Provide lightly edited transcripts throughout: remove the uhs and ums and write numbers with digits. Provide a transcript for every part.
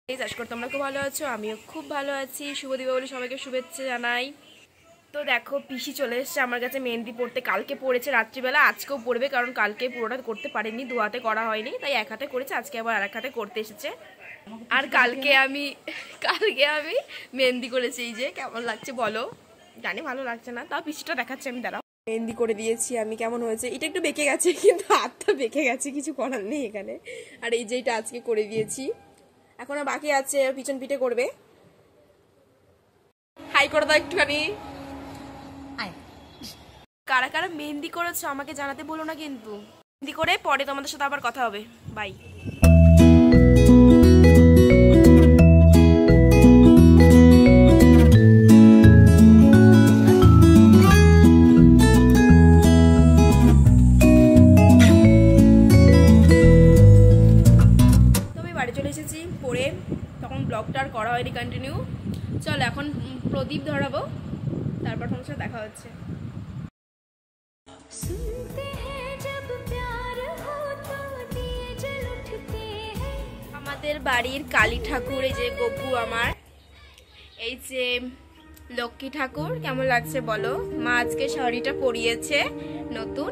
আশা করি তোমরা খুব ভালো আছো, আমিও খুব ভালো আছি। শুভ দীপাবলি সবাইকে শুভেচ্ছা জানাই। তো দেখো পিসি চলে এসেছে আমার কাছে মেহেন্দি পড়তে। কালকে পড়েছে রাত্রিবেলা, আজকেও পড়বে, কারণ কালকে পুরোটা করতে পারিনি, দু হাতে করা হয়নি, তাই এক হাতে করেছে, আজকে আবার আর এক হাতে করতে এসেছে। আর কালকে আমি মেহেন্দি করেছি। এই যে কেমন লাগছে বলো? জানি ভালো লাগছে না, তাও পিসিটা দেখাচ্ছে, আমি দাঁড়াও। মেহেন্দি করে দিয়েছি আমি, কেমন হয়েছে? এটা একটু বেঁকে গেছে, কিন্তু হাতটা বেঁকে গেছে, কিছু করার নেই এখানে। আর এই যে এটা আজকে করে দিয়েছি, এখনো বাকি আছে, পিছন পিঠে করবে। হাই করে দাও একটুখানি। কারা কারা মেহেন্দি করেছো আমাকে জানাতে বলো না কিন্তু। মেহেন্দি করে পরে তোমাদের সাথে আবার কথা হবে। বাই। পরে তখন ব্লগটা আর করা হয়নি কন্টিনিউ। চল এখন প্রদীপ ধরাবো, তারপর তোমার সাথে দেখা হচ্ছে। আমাদের বাড়ির কালী ঠাকুর, এই যে গপু আমার, এই যে লক্ষ্মী ঠাকুর, কেমন লাগছে বলো? মা আজকে শাড়িটা পরিয়েছে নতুন।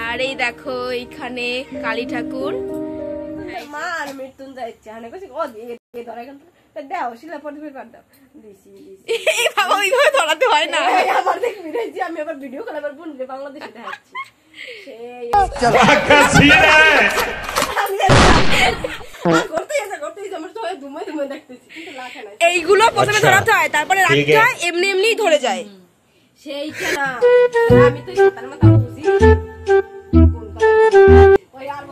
আর এই দেখো এইখানে কালী ঠাকুর। মার মৃত্যুন যাচ্ছে হানে কইছি ও দিয়ে ধরে কিন্তু দাও শিলা পড়তে পার দাও দিছি এই বাবা ওইভাবে ধরাতে হয় না। আমার দেখ মিরাইছি, আমি আবার ভিডিও কল আবার বন্ধে বাংলাদেশে দেখাচ্ছি। সেই চালাকা সিন করতে আমার তো দুমে দেখতেছি, কিন্তু লাখা নাই। এইগুলো প্রথমে ধরাতে হয়, তারপরে রাখতে হয়, এমনি এমনি ধরে যায়। সেইটা না, আমি তো সাতার মাথা বুঝি ওই আর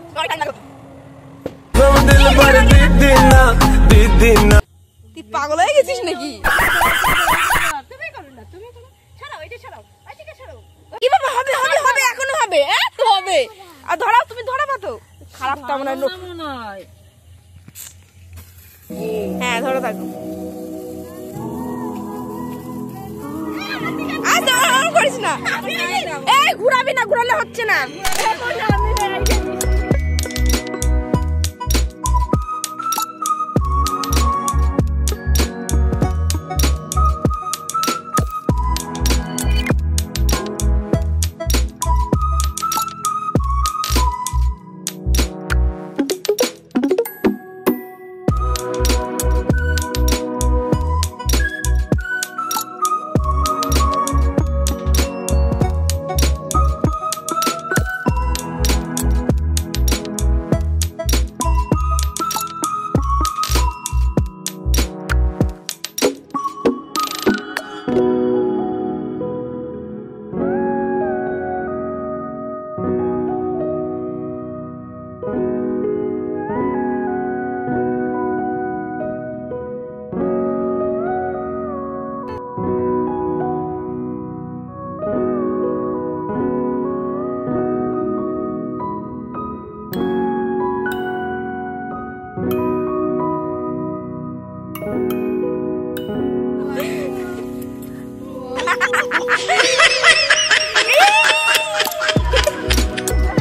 তুই পাগল হয়ে গেছিস নাকি? তুমি করো না, তুমি করো, ছাড়াও এটা ছাড়াও, আজকে ছাড়াও। কি বাবা, হবে হবে হবে, এখনো হবে, হবে। আর ধরাও, তুমি ধরাবা তো। খারাপ কেমন নয়। হ্যাঁ ধরো থাকো। আর করিস না, এই ঘুরাবি না, ঘুরালে হচ্ছে না।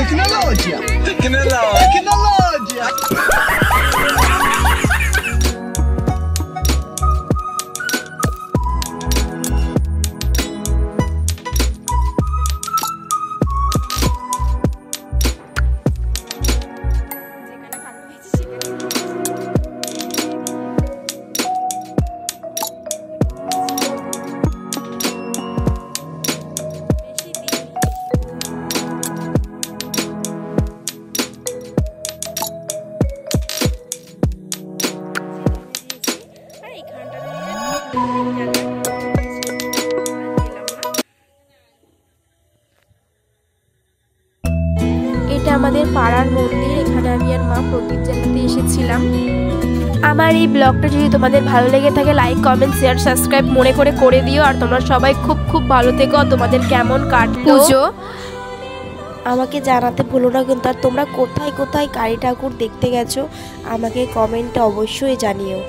Tecnologia! Tecnologia! এটা আমাদের পাড়ার মন্দির, এখানে আমি আর মা প্রদীপ জ্বালাতে এসেছিলাম। আমার এই ব্লগটা যদি তোমাদের ভালো লেগে থাকে, লাইক কমেন্ট শেয়ার সাবস্ক্রাইব মনে করে দিও। আর তোমরা সবাই খুব খুব ভালো থেকো। তোমাদের কেমন পুজো আমাকে জানাতে ভুলো না কিন্তু। আর তোমরা কোথায় কোথায় কালী ঠাকুর দেখতে গেছো আমাকে কমেন্টে অবশ্যই জানিও।